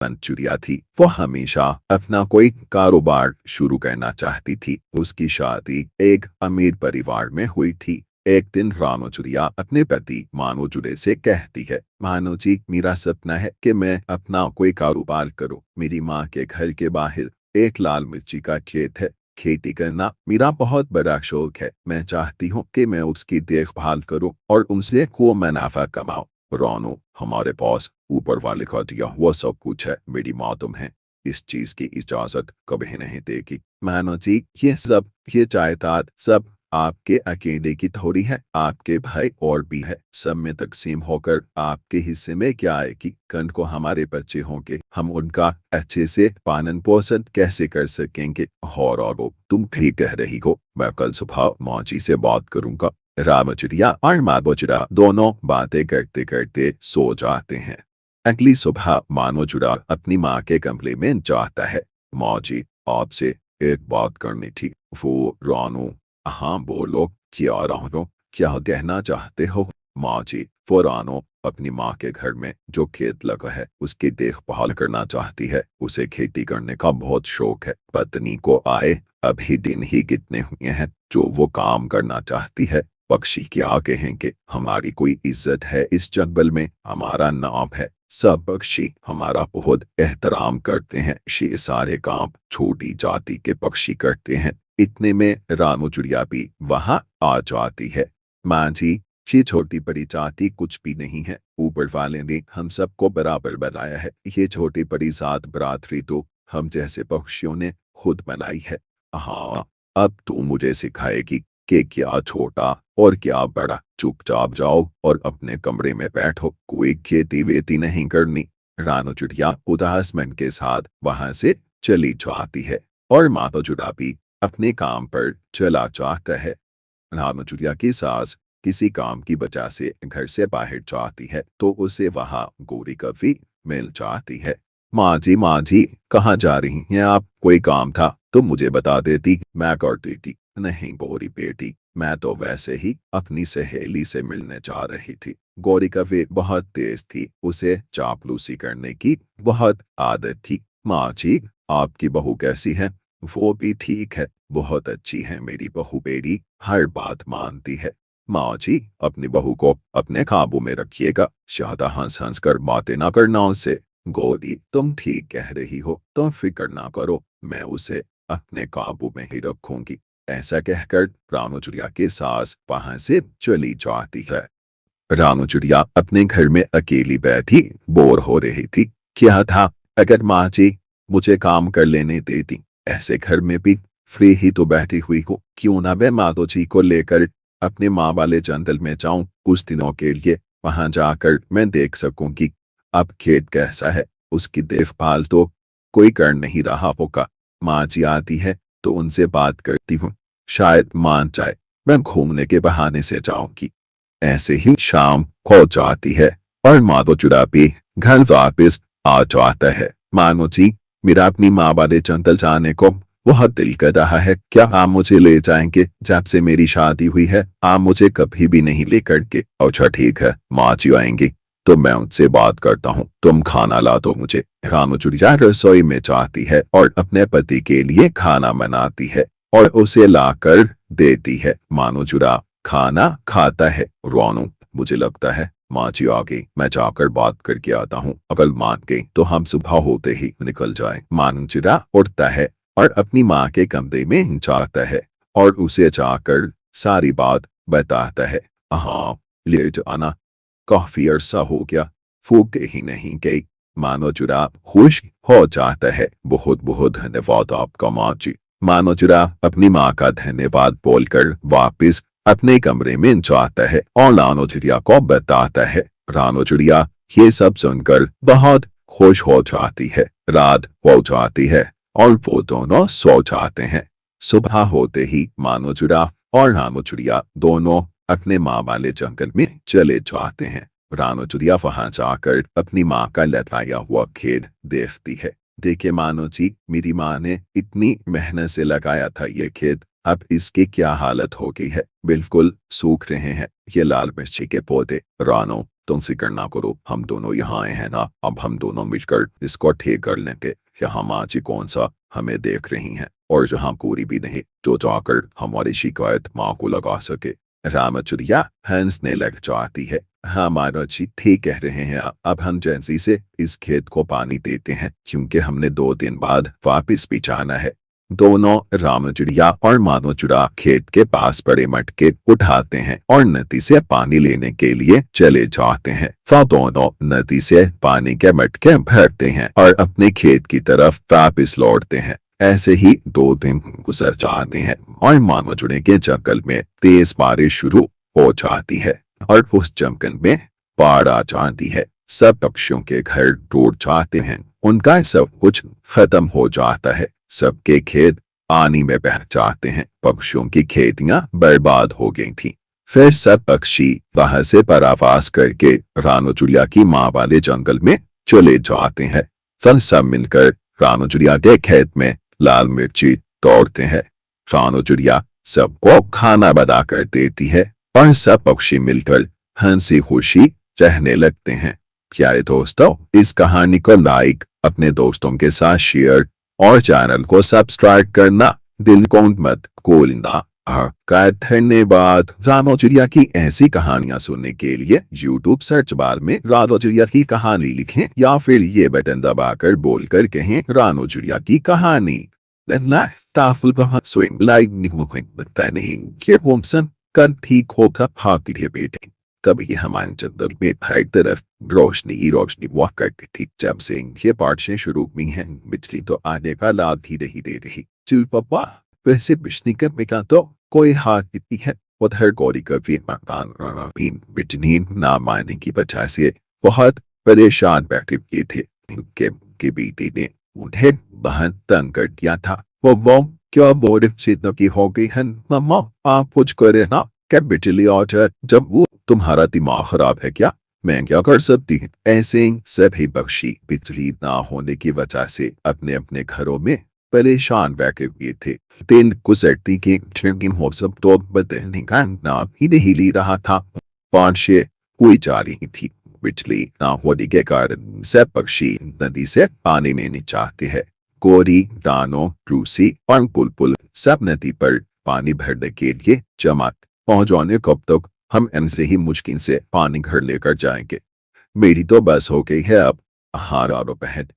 Manchuria थी। वो हमेशा अपना कोई कारोबार शुरू करना चाहती थी। उसकी शादी एक अमीर परिवार में हुई थी। एक दिन रानो चुरिया अपने पति मानो जुड़े से कहती है, मानो जी, मेरा सपना है कि मैं अपना कोई कारोबार करूं। मेरी माँ के घर के बाहर एक लाल मिर्ची का खेत है। खेती करना मेरा बहुत बड़ा शौक है। मैं चाहती हूँ कि मैं उसकी देखभाल करूं और उनसे खूब मुनाफा कमाऊं। रानो, हमारे पास ऊपर वाले का दिया हुआ सब कुछ है। मेरी माँ तुम्हें इस चीज की इजाजत कभी नहीं देगी। मानो जी, ये जायदाद सब आपके अकेले की थोड़ी है। आपके भाई और भी है। सब में तकसीम होकर आपके हिस्से में क्या आएगी? कल को हमारे बच्चे होंगे, हम उनका अच्छे से पालन पोषण कैसे कर सकेंगे? और तुम ठीक कह रही हो। मैं कल सुबह माँ जी से बात करूंगा। रामचरिया और माधोचुरा दोनों बातें करते करते सो जाते हैं। अगली सुबह मानोचुरा अपनी माँ के कमरे में जाता है। माँ जी, आपसे एक बात करनी थी। वो रानू, हाँ बोलो, क्या रानो, क्या कहना चाहते हो? माँ जी, वो रानो अपनी माँ के घर में जो खेत लगा है उसकी देखभाल करना चाहती है। उसे खेती करने का बहुत शौक है। पत्नी को आए अभी दिन ही कितने हुए हैं जो वो काम करना चाहती है। पक्षी क्या कहेंगे? हमारी कोई इज्जत है इस जंगल में? हमारा नाम है। सब पक्षी हमारा बहुत एहतराम करते हैं। ये सारे काम छोटी जाति के पक्षी करते हैं। इतने में रामू चिड़िया भी वहां आ जाती है। माँ जी, ये छोटी बड़ी जाति कुछ भी नहीं है। ऊपर वाले ने हम सबको बराबर बनाया है। ये छोटी बड़ी जात बरादरी तो हम जैसे पक्षियों ने खुद बनाई है। हाँ, अब तू मुझे सिखाएगी कि क्या छोटा और क्या बड़ा। चुपचाप जाओ और अपने कमरे में बैठो। कोई खेती वेती नहीं करनी। रानो चिड़िया उदास मन के साथ वहां से चली जाती है और माधो चुड़ा भी अपने काम पर चला जाता है। रानो चिड़िया की सास किसी काम की वजह से घर से बाहर जाती है तो उसे वहां गोरी कभी मिल जाती है। माँ जी, कहाँ जा रही हैं आप? कोई काम था तो मुझे बता देती, मैं कर देती। नहीं गोरी बेटी, मैं तो वैसे ही अपनी सहेली से मिलने जा रही थी। गौरी कभी बहुत तेज थी। उसे चापलूसी करने की बहुत आदत थी। माँ जी, आपकी बहू कैसी है? वो भी ठीक है, बहुत अच्छी है मेरी बहू। बेटी हर बात मानती है। माँ जी, अपनी बहू को अपने काबू में रखिएगा। ज्यादा हंस हंस कर बातें ना करना उससे। गौरी, तुम ठीक कह रही हो, तुम फिक्र ना करो, मैं उसे अपने काबू में ही रखूंगी। ऐसा कहकर रानो चिड़िया की सास वहां से चली जाती है। रानो चिड़िया अपने घर में अकेली बैठी बोर हो रही थी। क्या था अगर माँ जी मुझे काम कर लेने देती? ऐसे घर में भी फ्री ही तो बैठी हुई हो। क्यों ना मैं माधो जी को लेकर अपने माँ वाले जंगल में जाऊं कुछ दिनों के लिए। वहां जाकर मैं देख सकूंगी अब खेत कैसा है। उसकी देखभाल तो कोई कर नहीं रहा होगा। माँ जी आती है तो उनसे बात करती हूँ, शायद मान जाए। मैं घूमने के बहाने से जाऊंगी। ऐसे ही शाम हो जाती है और माधो चुरा भी घर वापिस आ जाता है। मानो जी, मेरा अपनी माँ वाले जंगल जाने को बहुत दिल कर रहा है। क्या आप मुझे ले जाएंगे? जब से मेरी शादी हुई है आप मुझे कभी भी नहीं लेकर के। अच्छा ठीक है, माँ जी आएंगी तो मैं उनसे बात करता हूँ। तुम खाना ला दो मुझे। रामू चिड़िया रसोई में जाती है और अपने पति के लिए खाना बनाती है और उसे लाकर देती है। मानो चुरा खाना खाता है। रोनू, मुझे लगता है माँ जी आ गई, मैं जाकर बात करके आता हूँ। अगर मान गई तो हम सुबह होते ही निकल जाए। मानो चिड़ा उठता है और अपनी माँ के कमरे में जाता है और उसे जाकर सारी बात बताता है। हाँ, ले जाना, काफी अरसा हो गया, फूक ही नहीं गई। मानो चुरा खुश हो जाता है। बहुत बहुत धन्यवाद आपका माँ जी। मानो चुरा अपनी माँ का धन्यवाद बोलकर वापस अपने कमरे में जाता है और रानो चिड़िया को बताता है। रानो चिड़िया ये सब सुनकर बहुत खुश हो जाती है। रात हो जाती है और वो दोनों सो जाते हैं। सुबह होते ही मानो चुरा और रानो चिड़िया दोनों अपने माँ वाले जंगल में चले जाते हैं। रानो चिड़िया वहां जाकर अपनी माँ का लताया हुआ खेत देखती है। देखिए मानो जी, मेरी माँ ने इतनी मेहनत से लगाया था ये खेत अब इसकी क्या हालत हो गई है, बिल्कुल सूख रहे हैं ये लाल मिर्ची के पौधे। रानो तुम फिक्र ना करो, हम दोनों यहाँ आए हैं ना, अब हम दोनों मिलकर इसको ठीक कर लेंगे। यहाँ माँ जी कौन सा हमें देख रही हैं, और जहाँ कोई भी नहीं जो जाकर हमारी शिकायत माँ को लगा सके। रामचुरिया हंसने लग जाती है। हाँ मानो जी ठीक कह रहे हैं आप। अब हम जैसी से इस खेत को पानी देते हैं, क्योंकि हमने 2 दिन बाद वापस भी जाना है। दोनों रामचुरिया और मानोचुरा खेत के पास बड़े मटके उठाते हैं और नदी से पानी लेने के लिए चले जाते हैं। वह दोनों नदी से पानी के मटके भरते हैं और अपने खेत की तरफ वापस लौटते हैं। ऐसे ही 2 दिन गुजर जाते हैं और मानोचुरे के जंगल में तेज बारिश शुरू हो जाती है और उस जंगल में बाढ़ आ जाती है। सब पक्षियों के घर टूट जाते हैं, उनका सब कुछ खत्म हो जाता है। सबके खेत पानी में बह जाते हैं। पक्षियों की खेतियां बर्बाद हो गई थी। फिर सब पक्षी वहां से परावास करके रानोचुरिया की माँ वाले जंगल में चले जाते हैं। सब मिलकर रानोचुरिया के खेत में लाल मिर्ची तोड़ते हैं। रानोचुरिया सबको खाना बना कर देती है और सब पक्षी मिलकर हंसी खुशी रहने लगते हैं। प्यारे दोस्तों, इस कहानी को लाइक, अपने दोस्तों के साथ शेयर और चैनल को सब्सक्राइब करना दिल को मत भूलना। का धन्यवाद। रानोचुरिया की ऐसी कहानियां सुनने के लिए YouTube सर्च बार में रानोचुरिया की कहानी लिखें या फिर ये बटन दबाकर बोलकर कहें रानोचुरिया की कहानी। कल ठीक होगा भाग्य बेटे। कभी हमारे जंगल में हर तरफ रोशनी हुआ करती थी। जब से ये बारिशें शुरू हुई हैं, बिजली तो आने का लाभ ही नहीं दे रही। चल पापा, वैसे बिजली का बिना तो कोई हाथ नहीं है। उधर गौरी का बिजली ना मारने की वजह से बहुत परेशान बैठे हुए थे। के बेटे ने उन्हें बहुत तंग कर दिया था। वो क्या बोर्ड की हो गई है मम्मा, आप कुछ करे ना। क्या बिजली आ जाए जब वो तुम्हारा दिमाग खराब है क्या? मैं क्या कर सकती हूँ? ऐसे ही सभी पक्षी बिजली ना होने की वजह से अपने अपने घरों में परेशान बैठे हुए थे। दिन गुजरती के हो सब तो बदलने का नाम ही नहीं ले रहा था। बारिशें हुई जा रही थी। बिजली ना होने के कारण सब पक्षी नदी से पानी लेने चाहते हैं। गोरी, डानो, रूसी और बुलबुल सब नदी पर पानी भरने के लिए जमा पहुंचाने। कब तक हम इनसे ही मुश्किल से पानी घर लेकर जाएंगे। मेरी तो बस हो गई है अब। हाँ रानो बहन,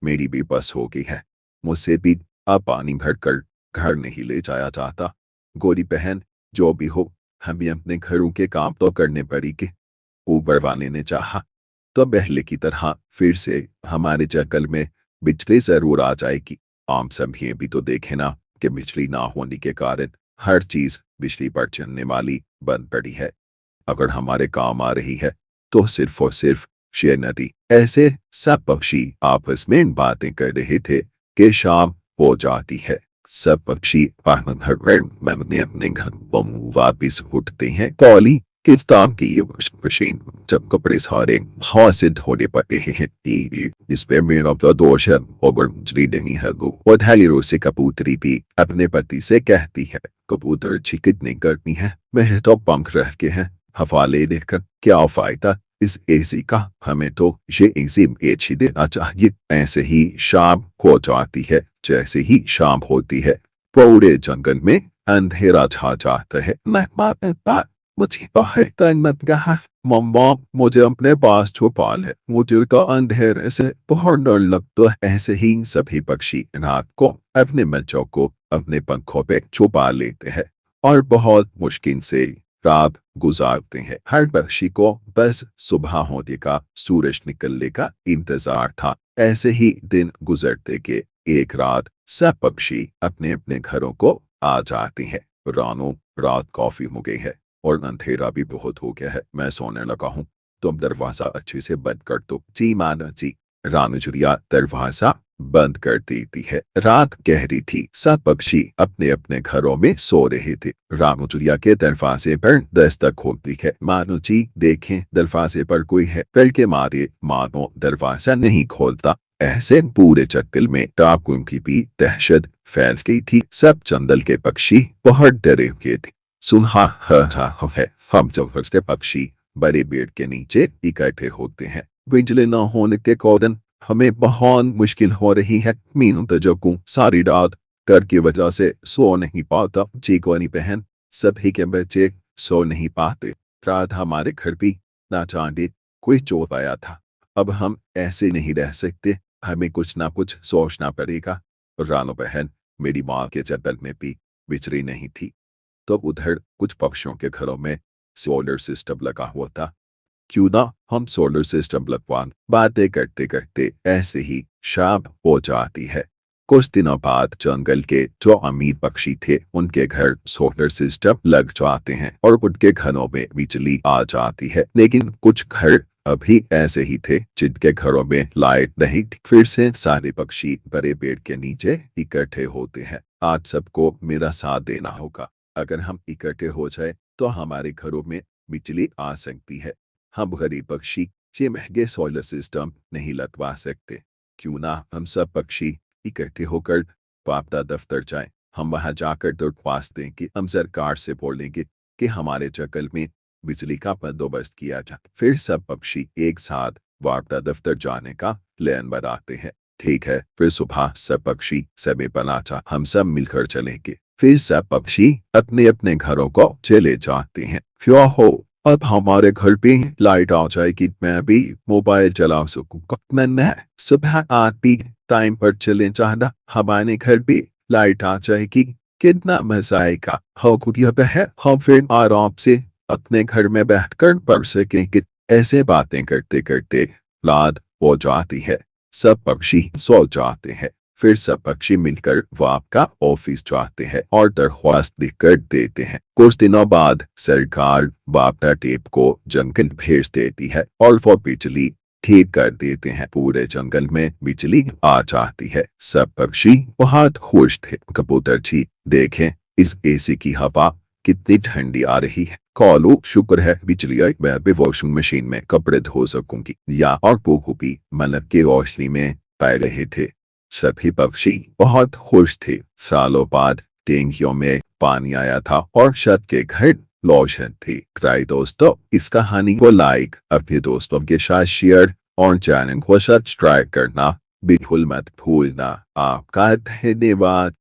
मेरी भी बस हो गई है। मुझसे भी अब पानी भरकर घर नहीं ले जाया जाता। गोरी बहन, जो भी हो, हमें अपने घरों के काम तो करने पड़ेंगे। ऊपर वाले ने चाहा तो पहले की तरह फिर से हमारे जंगल में बिजली जरूर आ जाएगी। आम सब ये भी तो देखे ना कि बिजली ना होने के कारण हर चीज बिजली पर चलने वाली बंद पड़ी है। अगर हमारे काम आ रही है तो सिर्फ और सिर्फ शेर नदी। ऐसे सब पक्षी आपस में बातें कर रहे थे कि शाम हो जाती है। सब पक्षी अपने घर वापिस उठते हैं। पॉली किस काम की ये मशीन जब कपड़े सारे हाथ से धोने पड़ते हैं। इसमें मेरा तो दोष है और मुझे नहीं है। वो धैर्य से कबूतरी भी अपने पति से कहती है, कबूतर जी कितनी गर्मी है, मेरे तो पंख रह के हैं, हवा ले लेकर क्या फायदा इस एसी का। हमें तो ये एसी बेच ही देना चाहिए। ऐसे ही शाम हो जाती है। जैसे ही शाम होती है पूरे जंगल में अंधेरा छा जाता है। मुझे बहुत मत कहा मम्मा, मुझे अपने पास छुपा ले, मुझे तो अंधेरे से बहुत डर लगता है। ऐसे ही सभी पक्षी रात को अपने बच्चों को अपने पंखों पे छुपा लेते हैं और बहुत मुश्किल से रात गुजारते हैं। हर पक्षी को बस सुबह होने का, सूरज निकलने का इंतजार था। ऐसे ही दिन गुजरते के एक रात सब पक्षी अपने अपने घरों को आ जाते हैं। रानो, रात काफी हो गई है और अंधेरा भी बहुत हो गया है, मैं सोने लगा हूँ। तुम दरवाजा अच्छे से बंद कर दो। जी मानो जी। रानोचुरिया दरवाजा बंद कर देती है। रात गहरी थी। सब पक्षी अपने अपने घरों में सो रहे थे। रानोचुरिया के दरवाजे पर दस्तक होती है। मानो जी देखें दरवाजे पर कोई है। डर के मारे मानो दरवाजा नहीं खोलता। ऐसे पूरे जंगल में डाकुओं की भी दहशत फैल गई थी। सब जंगल के पक्षी बहुत डरे हुए थे। सुहा है, हम जंगल के पक्षी बड़े पेड़ के नीचे इकट्ठे होते हैं। बिजली न होने के कारण हमें बहुत मुश्किल हो रही है। मीनू तजकू सारी रात डर की वजह से सो नहीं पाता। चीकोनी बहन सभी के बच्चे सो नहीं पाते। रात हमारे घर भी ना जाने कोई चोर आया था। अब हम ऐसे नहीं रह सकते, हमें कुछ ना कुछ सोचना पड़ेगा। रानो बहन, मेरी माँ के जंगल में भी बिजली नहीं थी, तो उधर कुछ पक्षियों के घरों में सोलर सिस्टम लगा हुआ था। क्यों ना हम सोलर सिस्टम लगवा। बातें करते करते ऐसे ही शाम हो जाती है। कुछ दिनों बाद जंगल के जो अमीर पक्षी थे उनके घर सोलर सिस्टम लग जाते हैं और उनके घरों में बिजली आ जाती है। लेकिन कुछ घर अभी ऐसे ही थे जिनके घरों में लाइट नहीं थी। फिर से सारे पक्षी बड़े पेड़ के नीचे इकट्ठे होते हैं। आज सबको मेरा साथ देना होगा। अगर हम इकट्ठे हो जाए तो हमारे घरों में बिजली आ सकती है। हम गरीब पक्षी ये महंगे सोलर सिस्टम नहीं लगवा सकते। क्यों ना हम सब पक्षी इकट्ठे होकर पापदा दफ्तर जाएं। हम वहां जाकर दरख्वास्त दें कि हम सरकार से बोलेंगे कि हमारे जंगल में बिजली का बंदोबस्त किया जाए। फिर सब पक्षी एक साथ वापदा दफ्तर जाने का प्लान बनाते हैं। ठीक है, फिर सुबह सब पक्षी समय बनाचा हम सब मिलकर चलेंगे। फिर सब पक्षी अपने अपने घरों को चले जाते हैं। क्या हो, अब हमारे घर पे लाइट आ जाएगी, मैं भी मोबाइल चला सकूंगा। मैं सुबह 8 भी टाइम पर चले जाना, हमारे घर पे लाइट आ जाएगी, कितना मजा आएगा। हाँ गुड़िया बहन, हम फिर आराम से अपने घर में बैठकर पढ़ सकेंगे। ऐसे बातें करते करते रात हो जाती है। सब पक्षी सो जाते हैं। फिर सब पक्षी मिलकर वाप का ऑफिस जाते हैं और दरख्वास्त लिखकर देते हैं। कुछ दिनों बाद सरकार वापडा टेप को जंगल भेज देती है और वो बिजली ठीक कर देते हैं। पूरे जंगल में बिजली आ जाती है। सब पक्षी बहुत खुश थे। कबूतर जी देखें, इस एसी की हवा कितनी ठंडी आ रही है। कॉलो शुक्र है बिजली आई, मैं भी वॉशिंग मशीन में कपड़े धो सकूंगी। या और पोहू भी मनत के रोशनी में पै रहे थे। सभी पक्षी बहुत खुश थे। सालों बाद टैंकियों में पानी आया था और छत के घर रोशन थे। क्राई दोस्तों, इस कहानी को लाइक, अपने दोस्तों के साथ शेयर और चैनल को सब्सक्राइब करना बिल्कुल मत भूलना। आपका धन्यवाद।